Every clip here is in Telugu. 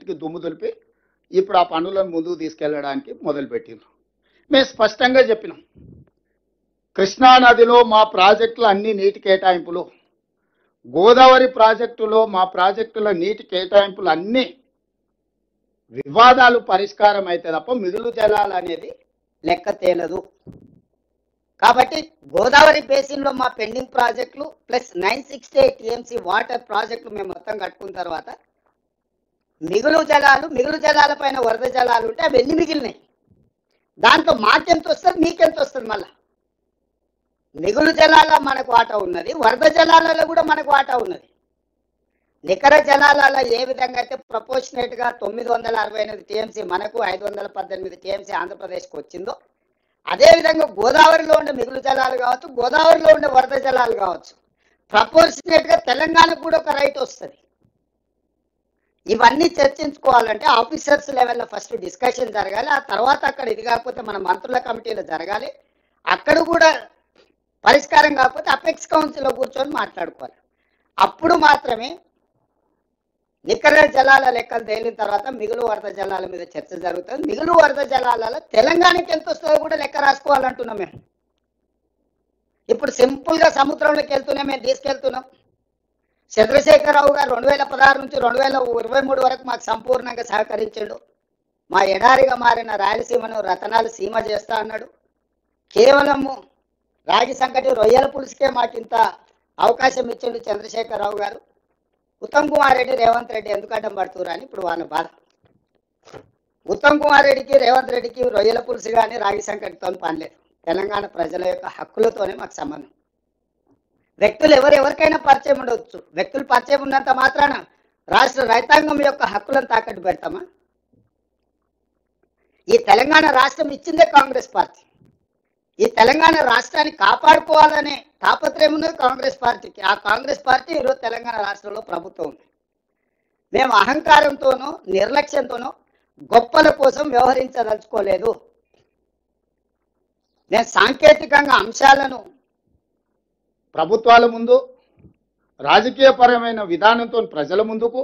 కి దుమ్ము దులిపి ఇప్పుడు ఆ పనులను ముందుకు తీసుకెళ్లడానికి మొదలుపెట్టిండ్రు. మేము స్పష్టంగా చెప్పినాం, కృష్ణా నదిలో మా ప్రాజెక్టుల అన్ని నీటి కేటాయింపులు, గోదావరి ప్రాజెక్టులో మా ప్రాజెక్టుల నీటి కేటాయింపులు అన్ని వివాదాలు పరిష్కారం అయితే తప్ప మిగులు జలాలు అనేది లెక్క తేలదు. కాబట్టి గోదావరి బేసిన్లో మా పెండింగ్ ప్రాజెక్టులు ప్లస్ 968 టీఎంసీ వాటర్ ప్రాజెక్టులు మేము మొత్తం కట్టుకున్న తర్వాత మిగులు జలాల పైన వరద జలాలు ఉంటే అవి ఎన్ని మిగిలినాయి, దాంట్లో మాకెంత వస్తుంది మీకెంత వస్తుంది. మళ్ళా మిగులు జలాల మనకు వాటా ఉన్నది, వరద జలాలలో కూడా మనకు వాటా ఉన్నది. నికర జలాలలో ఏ విధంగా అయితే ప్రపోర్షనేట్గా 968 టీఎంసీ మనకు 518 టీఎంసీ ఆంధ్రప్రదేశ్కి వచ్చిందో, అదేవిధంగా గోదావరిలో ఉండే మిగులు జలాలు కావచ్చు, గోదావరిలో ఉండే వరద జలాలు కావచ్చు, ప్రపోర్షనేట్గా తెలంగాణకు కూడా ఒక రైట్ వస్తుంది. ఇవన్నీ చర్చించుకోవాలంటే ఆఫీసర్స్ లెవెల్లో ఫస్ట్ డిస్కషన్ జరగాలి. ఆ తర్వాత అక్కడ ఇది కాకపోతే మన మంత్రుల కమిటీలో జరగాలి. అక్కడ కూడా పరిష్కారం కాకపోతే అపెక్స్ కౌన్సిల్లో కూర్చొని మాట్లాడుకోవాలి. అప్పుడు మాత్రమే నికర జలాల లెక్కలు తేలిన తర్వాత మిగులు వరద జలాల మీద చర్చ జరుగుతుంది. మిగులు వరద జలాలలో తెలంగాణకి ఎంత వస్తుందో కూడా లెక్క రాసుకోవాలంటున్నాం మేము. ఇప్పుడు సింపుల్గా సముద్రంలోకి వెళ్తూనే మేము తీసుకెళ్తున్నాం. చంద్రశేఖరరావు గారు 2016 నుంచి 2023 వరకు మాకు సంపూర్ణంగా సహకరించాడు. మా ఎడారిగా మారిన రాయలసీమను రతనాలు సీమ చేస్తా అన్నాడు. కేవలము రాగి సంకటి రొయ్యల పులుసుకే మాకు ఇంత అవకాశం ఇచ్చిండు చంద్రశేఖరరావు గారు. ఉత్తమ్ కుమార్ రెడ్డి రేవంత్ రెడ్డి ఎందుకు అడ్డం పడుతున్నారు అని ఇప్పుడు వాళ్ళ బాధ. ఉత్తమ్ కుమార్ రెడ్డికి రేవంత్ రెడ్డికి రొయ్యల పులుసు కానీ రాగి సంకటితో పనిలేదు. తెలంగాణ ప్రజల యొక్క హక్కులతోనే మాకు సంబంధం. వ్యక్తులు ఎవరికైనా పరిచయం ఉండవచ్చు. వ్యక్తులు పరిచయం ఉన్నంత మాత్రాన రాష్ట్ర రైతాంగం యొక్క హక్కులను తాకట్టు పెడతామా? ఈ తెలంగాణ రాష్ట్రం ఇచ్చిందే కాంగ్రెస్ పార్టీ. ఈ తెలంగాణ రాష్ట్రాన్ని కాపాడుకోవాలనే తాపత్రయం ఉన్నది కాంగ్రెస్ పార్టీకి. ఆ కాంగ్రెస్ పార్టీ ఈరోజు తెలంగాణ రాష్ట్రంలో ప్రభుత్వం ఉంది. మేము అహంకారంతోనో నిర్లక్ష్యంతోనో గొప్పల కోసం వ్యవహరించదలుచుకోలేదు. నేను సాంకేతికంగా అంశాలను ప్రభుత్వాల ముందు, రాజకీయపరమైన విధానంతో ప్రజల ముందుకు,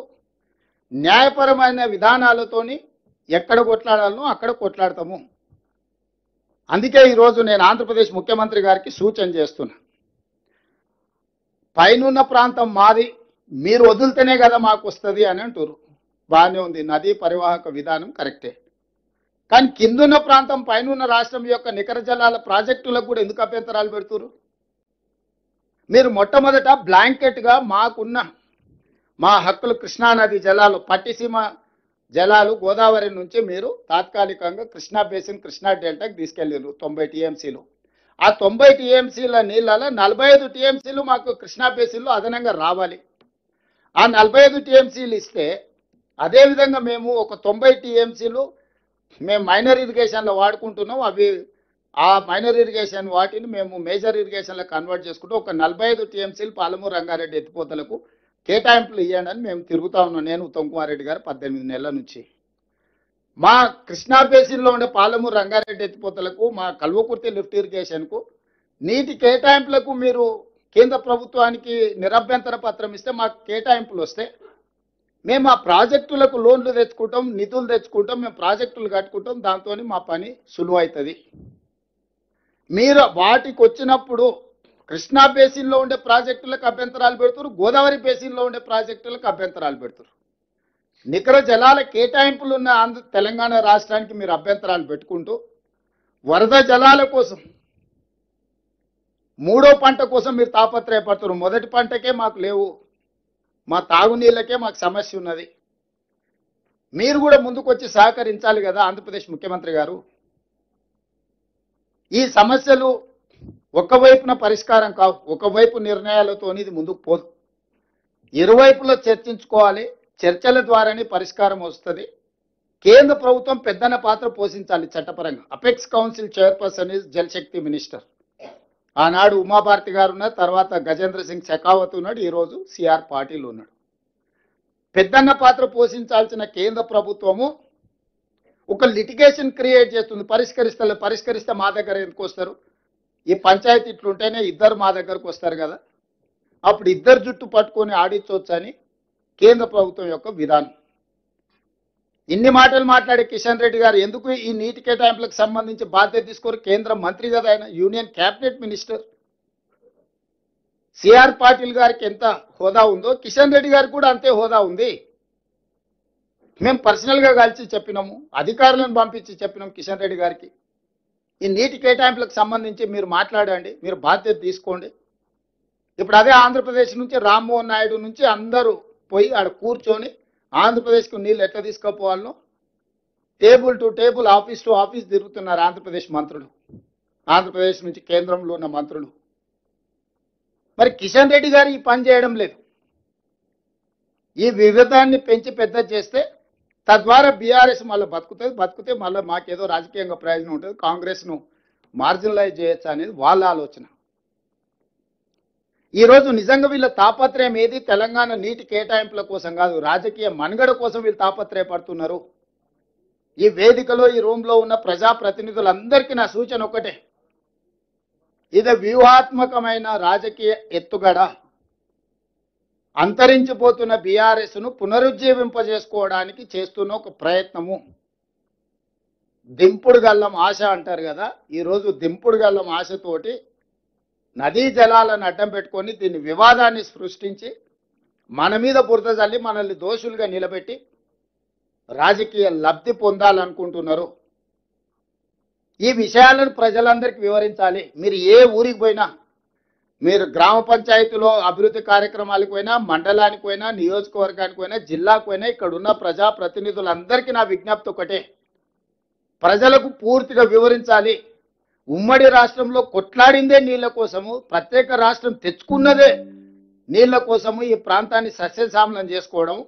న్యాయపరమైన విధానాలతోని ఎక్కడ కొట్లాడాలనో అక్కడ కొట్లాడతాము. అందుకే ఈరోజు నేను ఆంధ్రప్రదేశ్ ముఖ్యమంత్రి గారికి సూచన చేస్తున్నా. పైనున్న ప్రాంతం మాది, మీరు వదిలితేనే కదా మాకు వస్తుంది అని అంటారు. బాగానే ఉంది, నదీ పరివాహక విధానం కరెక్టే. కానీ కిందున్న ప్రాంతం పైనున్న రాష్ట్రం యొక్క నికర జలాల ప్రాజెక్టులకు కూడా ఎందుకు అభ్యంతరాలు పెడుతున్నారు? మీరు మొట్టమొదట బ్లాంకెట్గా మాకున్న మా హక్కులు కృష్ణానది జలాలు, పట్టిసీమ జలాలు గోదావరి నుంచి మీరు తాత్కాలికంగా కృష్ణా బేసిన్, కృష్ణా డెల్టాకి తీసుకెళ్ళారు 90 టీఎంసీలు. ఆ 90 టీఎంసీల నీళ్ళలో 45 టీఎంసీలు మాకు కృష్ణా బేసిన్లో అదనంగా రావాలి. ఆ 45 టీఎంసీలు ఇస్తే అదేవిధంగా మేము ఒక 90 టీఎంసీలు మేము మైనర్ ఇరిగేషన్లో వాడుకుంటున్నాం. అవి ఆ మైనర్ ఇరిగేషన్ వాటిని మేము మేజర్ ఇరిగేషన్లో కన్వర్ట్ చేసుకుంటూ ఒక 45 టీఎంసీలు పాలమూరు రంగారెడ్డి ఎత్తిపోతలకు కేటాయింపులు ఇవ్వండి అని మేము తిరుగుతా ఉన్నాం. నేను ఉత్తమ్ కుమార్ రెడ్డి గారు 18 నెలల నుంచి మా కృష్ణా బేసిన్లో ఉండే పాలమూరు రంగారెడ్డి ఎత్తిపోతలకు, మా కల్వకుర్తి లిఫ్ట్ ఇరిగేషన్కు నీటి కేటాయింపులకు మీరు కేంద్ర ప్రభుత్వానికి నిరభ్యంతర పత్రం ఇస్తే మాకు కేటాయింపులు వస్తే మేము ఆ ప్రాజెక్టులకు లోన్లు తెచ్చుకుంటాం, నిధులు తెచ్చుకుంటాం, మేము ప్రాజెక్టులు కట్టుకుంటాం. దాంతో మా పని సులువు అవుతుంది. మీరు వాటికి వచ్చినప్పుడు కృష్ణా బేసిన్లో ఉండే ప్రాజెక్టులకు అభ్యంతరాలు పెడుతున్నారు, గోదావరి బేసిన్లో ఉండే ప్రాజెక్టులకు అభ్యంతరాలు పెడుతున్నారు. నికర జలాల కేటాయింపులు ఉన్న తెలంగాణ రాష్ట్రానికి మీరు అభ్యంతరాలు పెట్టుకుంటూ వరద జలాల కోసం, మూడో పంట కోసం మీరు తాపత్రయపడుతున్నారు. మొదటి పంటకే మాకు లేవు, మా తాగునీళ్ళకే మాకు సమస్య ఉన్నది. మీరు కూడా ముందుకు వచ్చి సహకరించాలి కదా ఆంధ్రప్రదేశ్ ముఖ్యమంత్రి గారు. ఈ సమస్యలు ఒకవైపున పరిష్కారం కావు, ఒకవైపు నిర్ణయాలతో ఇది ముందుకు పోదు. ఇరువైపులో చర్చించుకోవాలి. చర్చల ద్వారానే పరిష్కారం వస్తుంది. కేంద్ర ప్రభుత్వం పెద్దన పాత్ర పోషించాలి చట్టపరంగా. Apex council chairperson is Jal Shakti minister. ఆనాడు ఉమాభారతి గారు ఉన్నారు, తర్వాత గజేంద్ర సింగ్ షెకావత్ ఉన్నాడు, ఈరోజు సిఆర్ పాటిల్ ఉన్నాడు. పెద్దన్న పాత్ర పోషించాల్సిన కేంద్ర ప్రభుత్వము ఒక లిటిగేషన్ క్రియేట్ చేస్తుంది. పరిష్కరిస్తే మా దగ్గర ఎందుకు వస్తారు? ఈ పంచాయతీ ఇట్లుంటేనే ఇద్దరు మా దగ్గరకు వస్తారు కదా, అప్పుడు ఇద్దరు జుట్టు పట్టుకొని ఆడించవచ్చు అని కేంద్ర ప్రభుత్వం యొక్క విధానం. ఇన్ని మాటలు మాట్లాడే కిషన్ రెడ్డి గారు ఎందుకు ఈ నీటి కేటాయింపులకు సంబంధించి బాధ్యత తీసుకోరు? కేంద్ర మంత్రి కదా ఆయన, union cabinet minister. CR Patil గారికి ఎంత హోదా ఉందో కిషన్ రెడ్డి గారికి కూడా అంతే హోదా ఉంది. మేము పర్సనల్గా కలిసి చెప్పినాము, అధికారులను పంపించి చెప్పినాం కిషన్ రెడ్డి గారికి, ఈ నీటి కేటాయింపులకు సంబంధించి మీరు మాట్లాడండి, మీరు బాధ్యత తీసుకోండి. ఇప్పుడు అదే ఆంధ్రప్రదేశ్ నుంచి రామ్మోహన్ నాయుడు నుంచి అందరూ పోయి ఆడ కూర్చొని ఆంధ్రప్రదేశ్కు నీళ్ళు ఎట్లా తీసుకుపోవాలనో table to table, office to office తిరుగుతున్నారు ఆంధ్రప్రదేశ్ మంత్రులు, ఆంధ్రప్రదేశ్ నుంచి కేంద్రంలో ఉన్న మంత్రులు. మరి కిషన్ రెడ్డి గారు ఈ పని చేయడం లేదు. ఈ వివిధాన్ని పెంచి పెద్ద చేస్తే తద్వారా బీఆర్ఎస్ మళ్ళీ బతుకుతే మళ్ళీ మాకేదో రాజకీయంగా ప్రయోజనం ఉంటుంది, కాంగ్రెస్ను మార్జినలైజ్ చేయొచ్చు అనేది వాళ్ళ ఆలోచన. ఈరోజు నిజంగా వీళ్ళ తాపత్రయం ఏది? తెలంగాణ నీటి కేటాయింపుల కోసం కాదు, రాజకీయ మనుగడ కోసం వీళ్ళు తాపత్రయపడుతున్నారు. ఈ వేదికలో ఈ రూమ్లో ఉన్న ప్రజాప్రతినిధులందరికీ నా సూచన ఒకటే, ఇది వ్యూహాత్మకమైన రాజకీయ ఎత్తుగడ. అంతరించిపోతున్న బీఆర్ఎస్ను పునరుజ్జీవింపజేసుకోవడానికి చేస్తున్న ఒక ప్రయత్నము. దింపుడు గల్లం ఆశ అంటారు కదా, ఈరోజు దింపుడు గల్లం ఆశతోటి నదీ జలాలను అడ్డం పెట్టుకొని దీన్ని వివాదాన్ని సృష్టించి మన మీద బురద జల్లి మనల్ని దోషులుగా నిలబెట్టి రాజకీయ లబ్ధి పొందాలనుకుంటున్నారు. ఈ విషయాలను ప్రజలందరికీ వివరించాలి. మీరు ఏ ఊరికి పోయినా, మీరు గ్రామ పంచాయతీలో అభివృద్ధి కార్యక్రమాలకు పోయినా, మండలానికి పోయినా, నియోజకవర్గానికి పోయినా, జిల్లాకు పోయినా, ఇక్కడ ఉన్న ప్రజాప్రతినిధులందరికీ నా విజ్ఞప్తి ఒకటే, ప్రజలకు పూర్తిగా వివరించాలి. ఉమ్మడి రాష్ట్రంలో కొట్లాడిందే నీళ్ల కోసము, ప్రత్యేక రాష్ట్రం తెచ్చుకున్నదే నీళ్ల కోసము ఈ ప్రాంతాన్ని సస్యశ్యామలం చేసుకోవడం.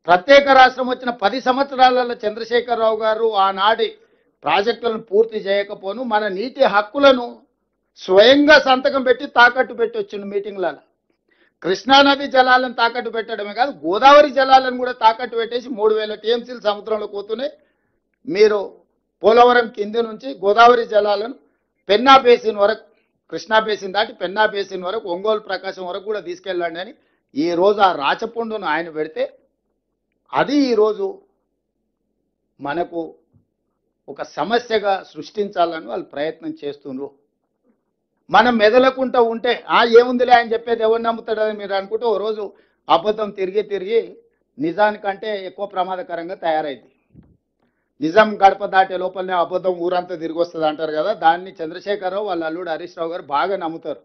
ప్రత్యేక రాష్ట్రం వచ్చిన 10 సంవత్సరాలలో చంద్రశేఖరరావు గారు ఆనాటి ప్రాజెక్టులను పూర్తి చేయకపోను మన నీటి హక్కులను స్వయంగా సంతకం పెట్టి తాకట్టు పెట్టి వచ్చిన మీటింగ్లలో. కృష్ణానది జలాలను తాకట్టు పెట్టడమే కాదు, గోదావరి జలాలను కూడా తాకట్టు పెట్టేసి 3000 టీఎంసీలు సముద్రంలో పోతున్నాయి. మీరు పోలవరం కింది నుంచి గోదావరి జలాలను పెన్నా బేసిన్ వరకు, కృష్ణా బేసిన్ దాటి పెన్నా బేసిన్ వరకు, ఒంగోలు ప్రకాశం వరకు కూడా తీసుకెళ్ళండి అని ఈరోజు ఆ రాచపుండును ఆయన పెడితే అది ఈరోజు మనకు ఒక సమస్యగా సృష్టించాలని వాళ్ళు ప్రయత్నం చేస్తున్నారు. మనం మెదలకుంటూ ఉంటే ఏముందిలే ఆయన చెప్పేది ఎవరు నమ్ముతాడని మీరు అనుకుంటే ఓ రోజు అబద్ధం తిరిగి నిజానికంటే ఎక్కువ ప్రమాదకరంగా తయారైంది. నిజం గడప దాటే లోపలనే అబద్ధం ఊరంతా తిరిగి వస్తుంది అంటారు కదా, దాన్ని చంద్రశేఖరరావు వాళ్ళ అల్లుడు హరీష్ రావు గారు బాగా నమ్ముతారు.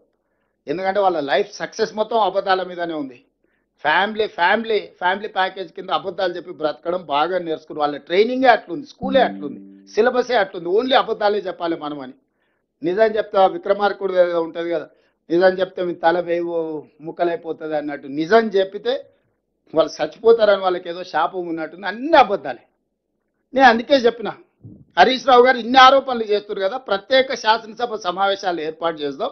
ఎందుకంటే వాళ్ళ లైఫ్ సక్సెస్ మొత్తం అబద్ధాల మీదనే ఉంది. ఫ్యామిలీ ప్యాకేజ్ కింద అబద్ధాలు చెప్పి బ్రతకడం బాగా నేర్చుకుని వాళ్ళ ట్రైనింగే అట్లుంది, స్కూలే అట్లుంది, సిలబసే అట్లుంది, ఓన్లీ అబద్ధాలే చెప్పాలి మనం అని. నిజం చెప్తే విక్రమార్కుడు ఉంటుంది కదా, నిజం చెప్తే మీ తల వేవు ముక్కలైపోతుంది అన్నట్టు, నిజం చెప్పితే వాళ్ళు చచ్చిపోతారని వాళ్ళకి ఏదో శాపం ఉన్నట్టుంది, అన్ని అబద్ధాలే. నేను అందుకే చెప్పిన హరీష్ రావు గారు ఇన్ని ఆరోపణలు చేస్తున్నారు కదా, ప్రత్యేక శాసనసభ సమావేశాలు ఏర్పాటు చేద్దాం.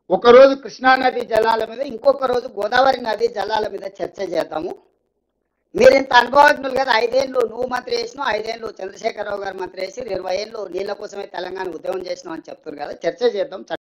ఒకరోజు కృష్ణానది జలాల మీద, ఇంకొక రోజు గోదావరి నది జలాల మీద చర్చ చేద్దాము. మీరు ఇంత అనుభవజ్ఞులు కదా, 5 ఏళ్ళు నువ్వు మంత్రి చేసినావు, 5 ఏళ్ళు చంద్రశేఖరరావు గారు మంత్రి చేసి 20 ఏళ్ళు నీళ్ళ కోసమే తెలంగాణ ఉద్యమం చేసినావు అని చెప్తున్నారు కదా, చర్చ చేద్దాం.